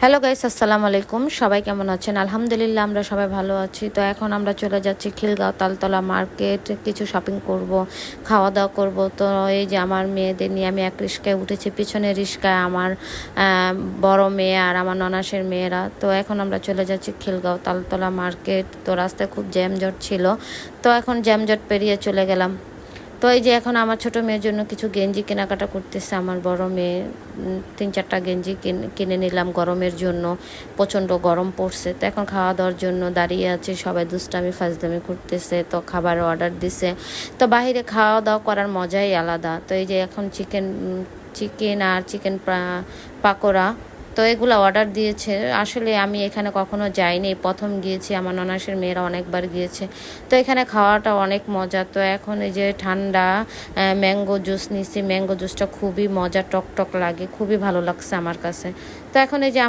Hello guys, আসসালামু আলাইকুম। সবাই কেমন আছেন? আলহামদুলিল্লাহ আমরা সবাই ভালো আছি। তো এখন আমরা চলে যাচ্ছি খিলগাঁও তালতলা মার্কেট, কিছু শপিং করব, খাওয়া দাওয়া করব। তো এই যে আমার মেয়েদের নিয়ে আমি এক রিস্কায় উঠেছি, পিছনের রিস্কায় আমার বড় মেয়ে আর আমার ননাসের মেয়েরা। তো এখন আমরা চলে যাচ্ছি খিলগাঁও তালতলা মার্কেট। তো রাস্তায় খুব জ্যামজট ছিল, তো এখন জ্যামজট পেরিয়ে চলে গেলাম। তো এই যে এখন আমার ছোট মেয়ের জন্য কিছু গেঞ্জি কেনাকাটা করতেছে আমার বড় মেয়ে। 3-4টা গেঞ্জি কিনে নিলাম গরমের জন্য, প্রচণ্ড গরম পড়ছে। তো এখন খাওয়া দাওয়ার জন্য দাঁড়িয়ে আছে, সবাই দুষ্টামি ফাজলামি করতেছে। তো খাবার অর্ডার দিছে। তো বাইরে খাওয়া দাওয়া করার মজাই আলাদা। তো এই যে এখন চিকেন আর চিকেন পাকোড়া, তো এগুলো অর্ডার দিয়েছে। আসলে আমি এখানে কখনো যাইনি, প্রথম গিয়েছি। আমার ননাসের মেয়েরা অনেকবার গিয়েছে। তো এখানে খাওয়াটা অনেক মজা। তো এখন এই যে ঠান্ডা ম্যাঙ্গো জুস নিছি, ম্যাঙ্গো জুসটা খুবই মজা, টক টক লাগে, খুবই ভালো লাগছে আমার কাছে। তো এখন এই যে